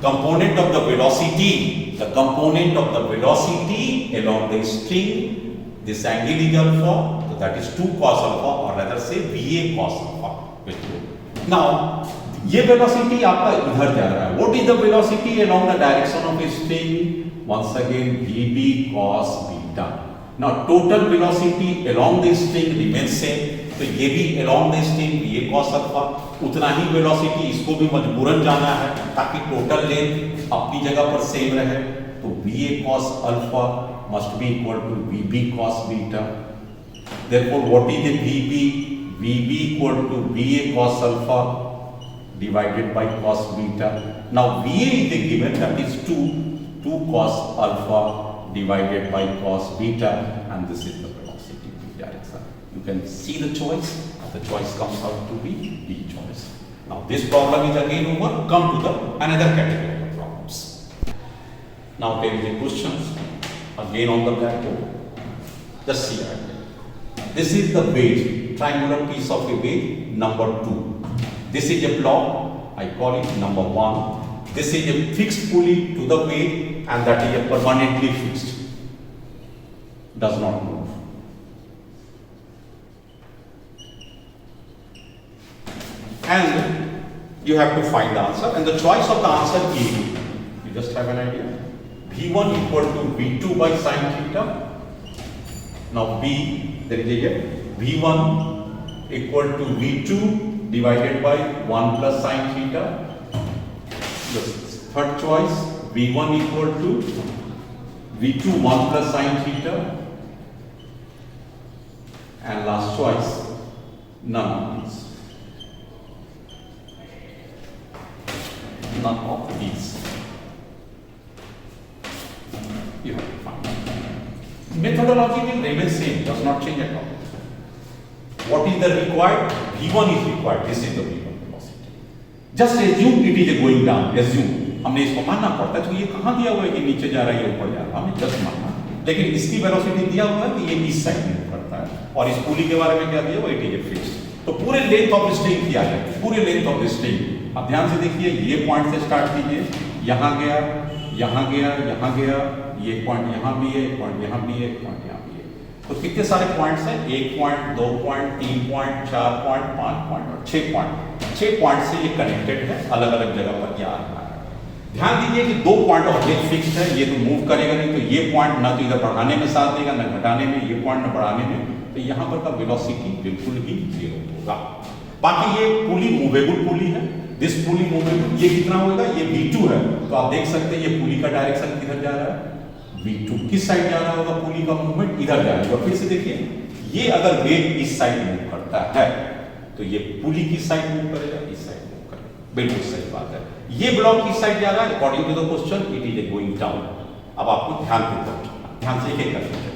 Component of the velocity along the string, this angle is alpha, so that is 2 cos alpha or rather say VA cos alpha. Now, ये velocity आपका इधर जा रहा है. What is the velocity along the direction of a string? Once again, VB cos beta. Now, total velocity along the string remains same. तो ये भी along the string VA cos alpha. उतना ही velocity इसको भी मजबूरन जाना है ताकि total length अपनी जगह पर same रहे. तो VA cos alpha must be equal to VB cos beta. Therefore, what is the VB? VB equal to VA cos alpha divided by cos beta. Now, VA is the given, that is 2 cos alpha divided by cos beta, and this is the velocity direction. You can see the choice. The choice comes out to be B choice. Now, this problem is again over. Come to the another category of problems. Now, there is a question again on the blackboard. Just see that. This is the wedge, triangular piece of a wedge, number 2. This is a block, I call it number 1. This is a fixed pulley to the wedge and that is a permanently fixed. Does not move. And you have to find the answer and the choice of the answer is, you just have an idea. V1 equal to V2 by sine theta. Now B, there is a V1 equal to V2 divided by 1 plus sine theta. The third choice, V1 equal to V2 1 plus sine theta. And last choice, none of these. None of these. You have to find. Methodology will remain same, does not change at all. What is the required? V1 is required. This is the V1 velocity. Just assume it is going down. Assume. हमने इसको मानना पड़ता है तो ये कहाँ दिया हुआ है कि नीचे जा रहा है या ऊपर जा रहा है, हमें जस्ट मानना. लेकिन इसकी वेलोसिटी दिया हुआ है कि ये इस साइड मूव करता है और इस पुली के बारे में क्या दिया हुआ है? It is fixed. तो पूरे लेंथ ऑफ स्ट्रिंग किया है, पूरे लेंथ ऑफ स्ट्रिंग. अब ध्यान से देखिए, ये पॉइंट से स्टार्ट कीजिए, यहाँ गया, यहाँ गया, यहाँ गया, ये पॉइंट यहाँ भी है, पॉइंट यहाँ भी है, पॉइंट यहाँ भी है. तो कितने सारे पॉइंट्स हैं? 1 point, 2 point, 3 point, 4 point, 5 point और 6 पॉइंट. 6 पॉइंट से ये कनेक्टेड है, अलग अलग जगह पर ये आ रहा है. ध्यान दीजिए कि 2 पॉइंट ऑलरेडी फिक्स्ड है, ये तो मूव करेगा नहीं. तो ये पॉइंट ना तो इधर बढ़ाने में साथ देगा, ना घटाने में. ये पॉइंट ना बढ़ाने में, तो यहाँ पर का वेलोसिटी बिल्कुल ही 0 होगा. बाकी ये पुली मूवेबल पुली है. This pulley movable. ये कितना होगा? ये V2 है. तो आप देख सकते हैं ये पुली का डायरेक्शन किधर जा रहा है? V2. किस साइड जा रहा होगा पुली का मूवमेंट? इधर जा रहा है. फिर से देखिए, ये अगर वेग इस साइड मूव करता है तो ये पुली किस साइड मूव करेगा? इस साइड मूव करेगा. बिल्कुल सही बात है. ये ब्लॉक किस साइड जा रहा है? According to the question it is going down. अब आपको ध्यान से एक करना चाहिए.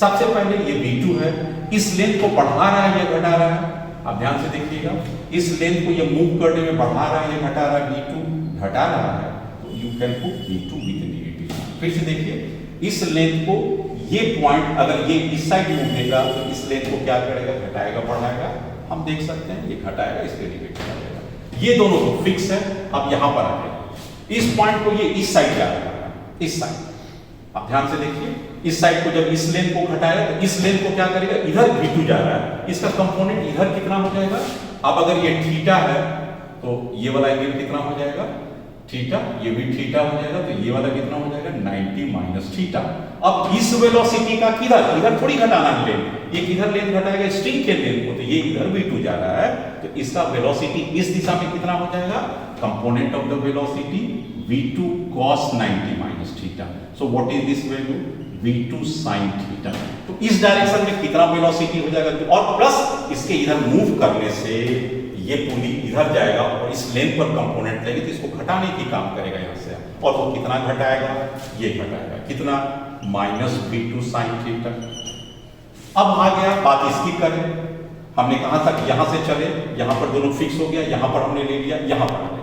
सबसे पहले ये V2 है, इस लेंथ को बढ़ा रहा है या घटा रहा है? आप ध्यान से देखिएगा, इस लेंथ को ये मूव करने में बढ़ा रहा है या घटा रहा है? V2 घटा रहा है. तो you can put V2 with negative. फिर से देखिए, इस लेंथ को, ये पॉइंट अगर ये इस साइड मूव देगा तो इस लेंथ को क्या करेगा? घटाएगा, बढ़ाएगा. हम देख सकते हैं ये घटाएगा, इसके नेगेटिव आ जाएगा. ये दोनों तो फिक्स है. अब यहां पर आ गए, इस पॉइंट को ये इस साइड जा रहा है, इस साइड. आप ध्यान से देखिए, इस साइड को जब इस लेंथ को घटाएगा तो इस लेंथ को क्या करेगा? इधर V2 जा रहा है, इसका कंपोनेंट इधर कितना हो जाएगा? अब अगर ये थीटा है तो ये वाला एंगल कितना हो जाएगा? थीटा, ये भी थीटा हो जाएगा, तो ये वाला कितना हो जाएगा 90 माइनस थीटा। अब इस वेलोसिटी का किधर, इधर थोड़ी घटाना लेन, ये किधर लेन घटाएगा स्ट्रिंग के लेन को, तो ये इधर v2 जा रहा है, तो इसका वेलोसिटी इस दिशा में कितना हो जाएगा, component of the velocity v2 cos 90 minus theta. So what is this value, v2 sin theta. तो इस डायरेक्शन में कितना वेलोसिटी हो जाएगा, और प्लस इसके इधर मूव करने से ये पुली इधर जाएगा और इस लेंथ पर कंपोनेंट लेंगे, तो इसको घटाने की काम करेगा यहाँ से, और वो कितना घटाएगा, ये घटाएगा कितना, माइनस v2 sin थीटा। अब आ गया बात इसकी करें, हमने कहा था कि यहां से चले, यहां पर दोनों फिक्स हो गया, यहां पर हमने ले लिया, यहां पर ले लिया,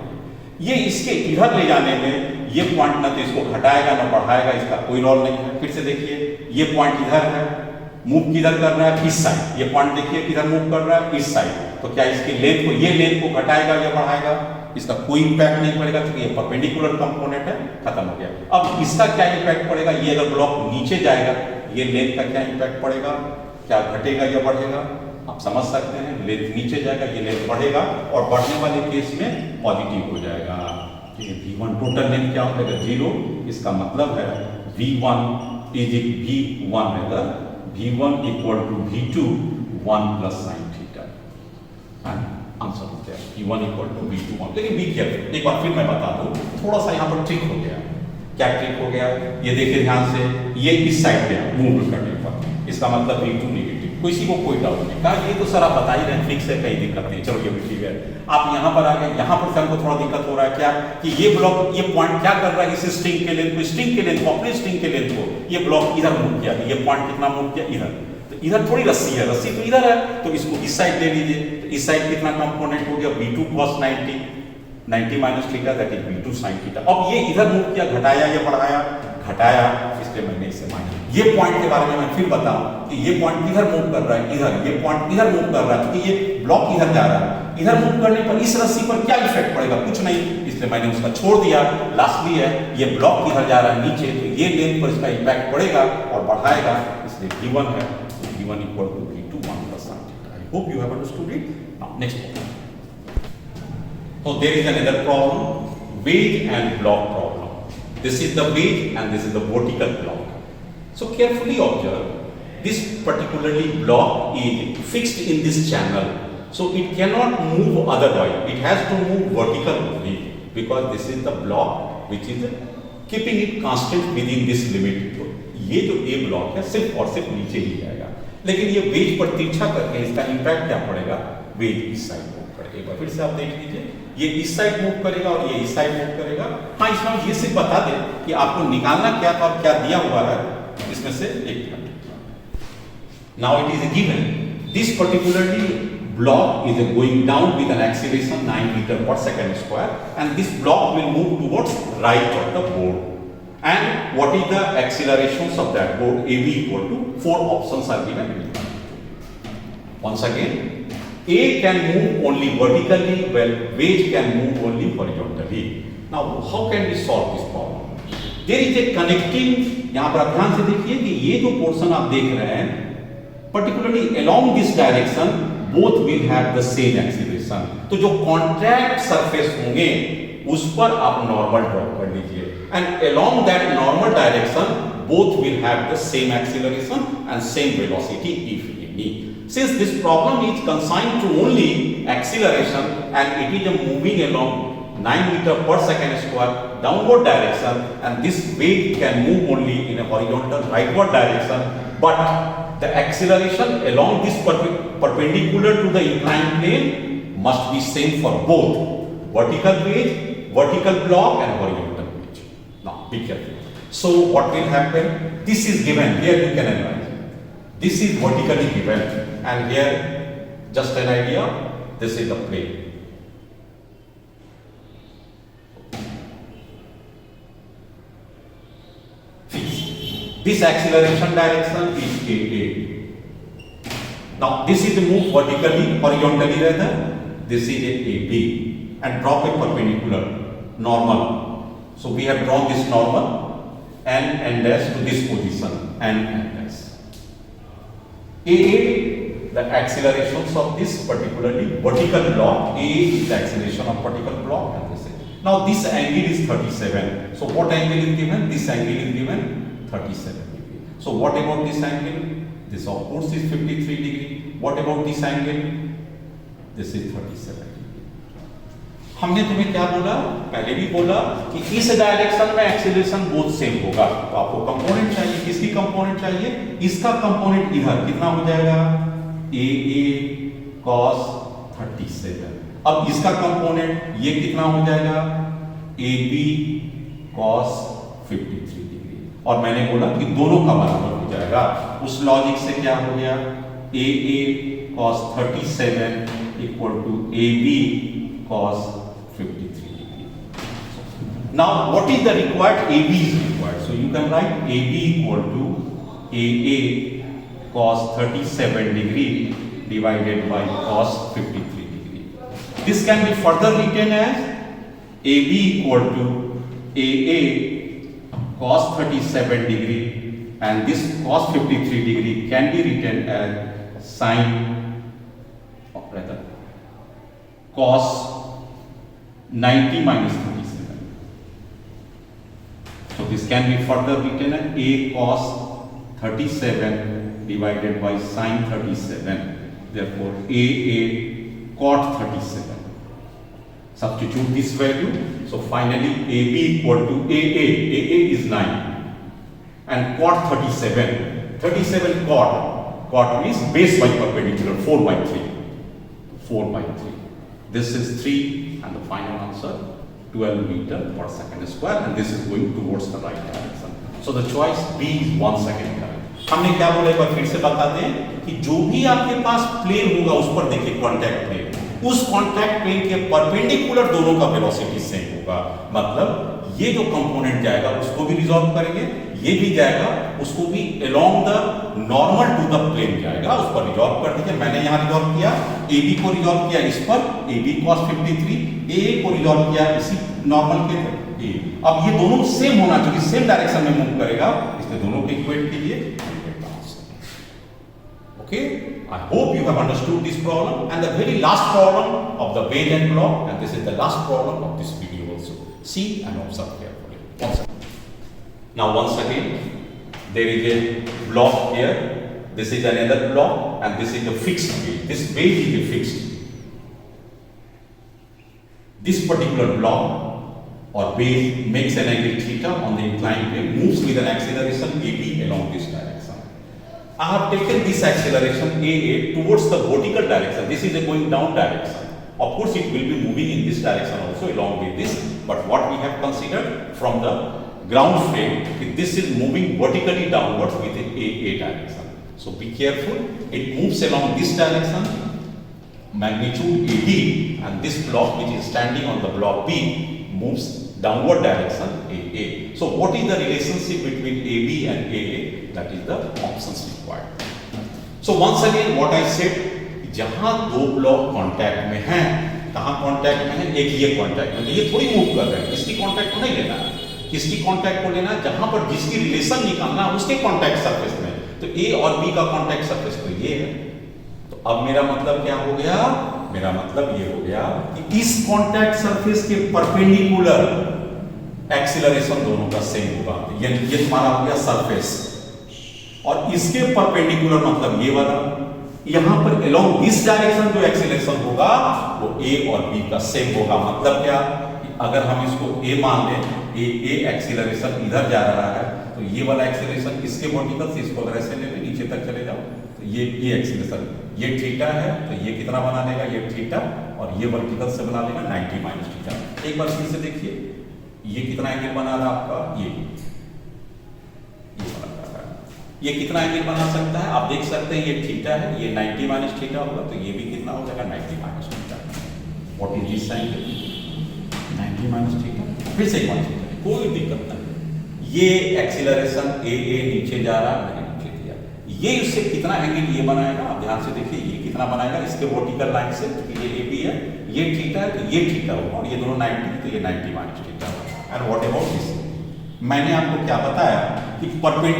ये इसके इधर ले जाने में ये पॉइंट ना तो इसको घटाएगा ना बढ़ाएगा, इसका कोई रोल नहीं है। फिर से देखिए, ये पॉइंट इधर है, मूव किधर कर रहा है, इस साइड, ये पॉइंट देखिए किधर मूव कर रहा है, इस साइड, तो क्या इसकी लेंथ को, ये लेंथ को घटाएगा या बढ़ाएगा, इसका कोई इंपैक्ट नहीं पड़ेगा, क्योंकि ये परपेंडिकुलर कंपोनेंट है, खत्म हो गया। अब इसका क्या इंपैक्ट पड़ेगा, ये अगर ब्लॉक नीचे जाएगा, ये लेंथ का क्या इंपैक्ट पड़ेगा, क्या घटेगा या बढ़ेगा, आप समझ सकते हैं, लेंथ नीचे जाएगा, ये लेंथ बढ़ेगा, और बढ़ने वाले केस में पॉजिटिव हो जाएगा, v1 टोटल लेंथ क्या हो जाएगा 0, इसका मतलब है v1 इज v1 है, v1 equal to v2 1 plus sine theta, answer हो गया v1 इक्वल टू v2 1। लेकिन बी केयरफुल, एक बार फिर मैं बता दूं, थोड़ा सा यहाँ पर ट्रिक हो गया। क्या ट्रिक हो गया, ये देखिए ध्यान से, ये इस साइड पे मूव करने पर, इसका मतलब v2 नेगेटिव, किसी को कोई डाउट नहीं, कहा ये तो सर आप बता ही रहे हैं, फिक्स है, कहीं दिक्कत नहीं, चलो ये भी ठीक है। आप यहाँ पर आ गए, यहाँ पर हमको थोड़ा दिक्कत हो रहा है, क्या कि ये ब्लॉक, ये पॉइंट क्या कर रहा है, इस स्ट्रिंग के लेंथ को, स्ट्रिंग के लेंथ को, अपने स्ट्रिंग के लेंथ को, ये ब्लॉक इधर मूव किया, ये पॉइंट कितना मूव किया इधर, तो इधर थोड़ी रस्सी है, रस्सी तो इधर है, तो इसको इस साइड ले लीजिए, तो इस साइड कितना कंपोनेंट हो गया v2 cos 90 minus theta, that is v2 sin theta. अब ये इधर मूव किया, घटाया या बढ़ाया, घटाया, इसलिए मैंने इसे माना। ये पॉइंट के बारे में मैं फिर बताऊं कि ये पॉइंट किधर मूव कर रहा है, इधर, ये पॉइंट इधर मूव कर रहा है, क्योंकि ये ब्लॉक इधर जा रहा है, इधर मूव करने पर इस रस्सी पर क्या इफेक्ट पड़ेगा, कुछ नहीं, इसलिए मैंने उसका छोड़ दिया। लास्टली है, ये ब्लॉक इधर जा रहा है नीचे, तो ये लेंथ पर इसका इंपैक्ट पड़ेगा और बढ़ाएगा, इसलिए v1 है, v1 equal to v2 1 plus sin theta. I hope you have understood it. Now next problem. So there is another problem, wedge and block problem. This is the wedge and this is the vertical block. So carefully observe, this particularly block is fixed in this channel. So it cannot move otherwise. It has to move vertical only because this is the block which is keeping it constant within this limit. तो ये जो A block है सिर्फ और सिर्फ नीचे ही जाएगा, लेकिन ये वेज पर तिरछा करके इसका इम्पैक्ट क्या पड़ेगा, वेज इस साइड मूव करेगा। एक बार फिर से आप देख लीजिए, ये इस साइड मूव करेगा और ये इस साइड मूव करेगा। हाँ, इसमें ये सिर्फ बता दें कि आपको निकालना क्या था और क्या दिया हुआ है इसमें से एक minute. Now it is given this particularly block is going down with an acceleration 9 meter per second square, and this block will move towards right of the board. And what is the accelerations of that board? AB equal to 4 options are given. Once again, A can move only vertically, while wedge can move only horizontally. Now, how can we solve this problem? There is a connecting. यहाँ पर आप ध्यान से देखिए कि ये जो portion आप देख रहे हैं, particularly along this direction, both will have the same acceleration. तो जो कॉन्ट्रैक्ट सरफेस होंगे उस पर आप नॉर्मल ड्रॉ कर लीजिए, and along that normal direction both will have the same acceleration and same velocity if any. Since this problem is consigned to only acceleration and it is moving along 9 meter per second square downward direction, and this wave can move only in a horizontal rightward direction, but the acceleration along this perpendicular to the inclined plane must be same for both vertical wedge, vertical block and horizontal wedge. Now be careful. So what will happen? This is given, here you can analyze. This is vertically given, and here just an idea, this is the plane. This acceleration direction is AA. Now this is the move vertically, horizontally rather. This is a AB, and drop it perpendicular, normal. So we have drawn this normal and dash to this position and dash. AA, the accelerations of this particularly vertical block. A is the acceleration of particular block, and this is. Now this angle is 37. So what angle is given? This angle is given 37 degree. So what about this angle? This of course is 53 degree. What about this angle? This is 37 degree. हमने तुम्हें क्या बोला? पहले भी बोला कि इस direction में एक्सीलरेशन बोथ सेम होगा। तो आपको कंपोनेंट चाहिए, किसकी कंपोनेंट चाहिए? इसका कंपोनेंट इधर कितना हो जाएगा? AA cos 37। अब इसका कंपोनेंट ये कितना हो जाएगा? AB cos 53 degree. और मैंने बोला कि दोनों का बराबर हो जाएगा। उस लॉजिक से क्या हो गया? AA cos 37 equal to AB cos 53 degree. Now what is the required? AB is required. So you can write AB equal to AA cos 37 degree divided by cos 53 degree. This can be further written as AB equal to AA cos 37 degree, and this cos 53 degree can be written as sin, or rather cos 90 minus 37. So this can be further written as A cos 37 divided by sin 37. Therefore AA cot 37. Substitute this value. So finally AB equal to AA. AA is 9 and cot 37. 37 cot. Cot means base by perpendicular, 4 by 3. 4 by 3. This is 3 and the final answer 12 meter per second square, and this is going towards the right direction. So the choice B is 1 second correct. हमने क्या बोला, एक बार फिर से बता दें कि जो भी आपके पास प्लेन होगा उस पर देखिए कॉन्टैक्ट प्लेन, उस कॉन्टैक्ट प्लेन के परपेंडिकुलर दोनों का वेलोसिटी सेम होगा। मतलब ये जो कंपोनेंट जाएगा उसको भी रिजॉल्व करेंगे, ये भी जाएगा उसको भी along the normal to the plane जाएगा, उस पर रिजॉल्व कर दीजिए। मैंने यहाँ रिजॉल्व किया, AB को रिजॉल्व किया इस पर, AB cos 53, AA को रिजॉल्व किया इसी नॉर्मल के A। अब ये दोनों सेम होना चाहिए, सेम डायरेक्शन में मूव करेगा, इसलिए दोनों को इक्वेट कीजिए। Okay, I hope you have understood this problem, and the very last problem of the Bayes and block, and this is the last problem of this video also. See and observe carefully. Once again. Now once again, there is a block here. This is another block, and this is a fixed Bayes. This Bayes is a fixed. This particular block or Bayes makes an angle theta on the inclined plane, moves with an acceleration AB along this direction. I have taken this acceleration AA towards the vertical direction. This is a going down direction. Of course, it will be moving in this direction also along with this. But what we have considered from the ground frame, this is moving vertically downwards with the AA direction. So be careful. It moves along this direction, magnitude AB, and this block which is standing on the block B moves downward direction AA. So what is the relationship between AB and AA? That is the options required. So once again what I said, जहां दो block contact में हैं, कहां contact में है? एक ये contact में, ये थोड़ी मूव कर रहे हैं, इसकी कांटेक्ट को नहीं लेना है, किसकी कांटेक्ट को लेना है? जहां पर जिसकी रिलेशन निकालना है उसके कांटेक्ट सरफेस में। तो A और B का कांटेक्ट सरफेस तो ये है। तो अब मेरा मतलब क्या हो गया? मेरा मतलब ये हो गया कि इस कांटेक्ट सरफेस के परपेंडिकुलर एक्सीलरेशन दोनों का सेम होगा। ये तुम्हारा हो गया सरफेस, और इसके परपेंडिकुलर मतलब ये वाला, यहां पर अलोंग दिस डायरेक्शन जो एक्सीलरेशन होगा वो A और B का सेम होगा। मतलब क्या? अगर हम इसको A मान लें, A एक्सीलरेशन इधर जा रहा है, तो ये वाला एक्सीलरेशन इसके वर्टिकल से इसको अगर ऐसे ले लें, नीचे तक चले जाओ, तो ये एक्सीलरेशन, ये थीटा है, तो ये कितना बना देगा? ये थीटा, और ये वर्टिकल से बना देगा 90 माइनस थीटा। एक बार फिर से देखिए, ये कितना एंगल बना रहा आपका? ये बना रहा है। ये कितना एंगल बना सकता है? आप देख सकते हैं ये थीटा है, ये 90 माइनस थीटा होगा, तो ये भी कितना हो जाएगा? 90 minus theta. What is this angle? 90 minus theta. फिर से एक बार थीटा, कोई दिक्कत नहीं। ये एक्सीलरेशन AA नीचे जा रहा है, मैंने नीचे दिया, ये इससे कितना एंगल ये बनाएगा? आप ध्यान से देखिए, ये कितना बनाएगा इसके वर्टिकल लाइन से? तो ये AB है, ये थीटा है, तो ये थीटा होगा, और ये दोनों 90, तो ये 90 माइनस थीटा होगा। And what about this? मैंने आपको क्या बताया कि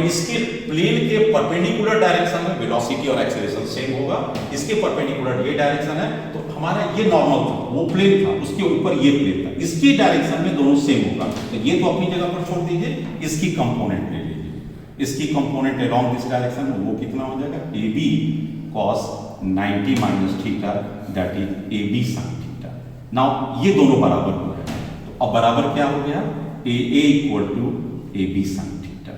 इसके प्लेन के परपेंडिकुलर डायरेक्शन में वेलोसिटी और एक्सेलरेशन सेम होगा, इसके परपेंडिकुलर ये डायरेक्शन है तो हमारा ये नॉर्मल था, वो प्लेन था, उसके ऊपर ये प्लेन था, इसकी डायरेक्शन में दोनों सेम होगा, तो ये तो अपनी जगह पर छोड़ दीजिए, इसकी कंपोनेंट ले लीजिए, इसकी कंपोनेंट अलोंग दिस डायरेक्शन में वो कितना हो जाएगा, A B cos 90 minus theta that is A B sine theta. नाउ ये दोनों बराबर हो गए, तो अब बराबर क्या हो गया, A equal to A B sine theta.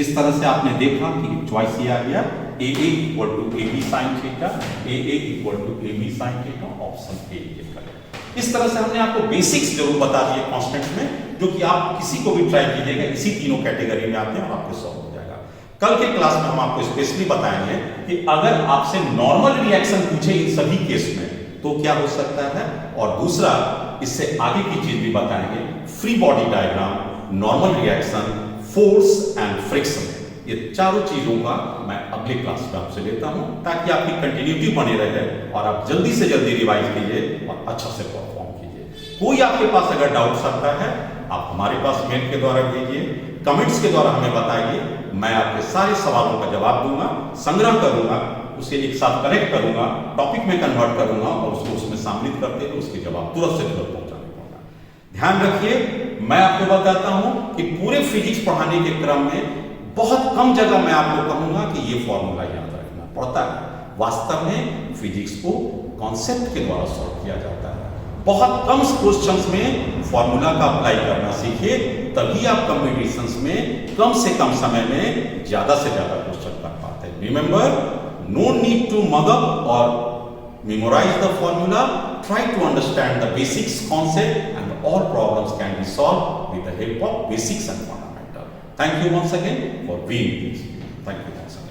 इस तरह से आपने देखा कि चॉइस ये आ गया, A equal to A B sine theta, A equal to A B sine theta, option A ये करें। इस तरह से हमने आपको बेसिक्स जरूर बता दिए कांस्टेंट में, जो कि आप किसी को भी ट्राई कीजिएगा, इसी तीनों कैटेगरी में आते हैं और आपको सॉल्व हो जाएगा। कल के क्लास में हम आपको स्पेशली बताएंगे कि अगर आपसे नॉर्मल रिएक्शन पूछे इन सभी केस में तो क्या हो सकता है, और दूसरा इससे आगे की चीज भी बताएंगे, free body diagram, normal reaction, force and friction, ये चारों चीजों का मैं अगले क्लास में आपसे लेता हूं, ताकि आपकी कंटिन्यूटी बनी रहे और आप जल्दी से जल्दी रिवाइज कीजिए और अच्छा से परफॉर्म कीजिए। कोई आपके पास अगर डाउट सकता है, आप हमारे पास मेल के द्वारा भेजिए, कमेंट्स के द्वारा हमें बताइए, मैं आपके सारे सवालों का जवाब दूंगा, संग्रह करूंगा, उसे एक साथ कनेक्ट करूंगा, टॉपिक में कन्वर्ट करूंगा और उसको उसमें सम्मिलित करते हुए उसके जवाब तुरंत से तुरंत पहुंचाने पड़ेगा। ध्यान रखिए, मैं आपको बताता हूं कि पूरे फिजिक्स पढ़ाने के क्रम में बहुत कम जगह मैं आपको कहूंगा कि ये फॉर्मूला याद रखना पड़ता है। वास्तव में फिजिक्स को कॉन्सेप्ट के द्वारा सॉल्व किया जाता है। बहुत कम क्वेश्चंस में फॉर्मूला का अप्लाई करना सीखिए, तभी आप कॉम्पिटिशंस में कम से कम समय में ज्यादा से ज्यादा क्वेश्चन कर पाते हैं। Remember, no need to mug up or memorize the formula. Try to understand the basics concept and all problems can be solved with the help of basics and fundamental. Thank you once again for being with us. Thank you once again.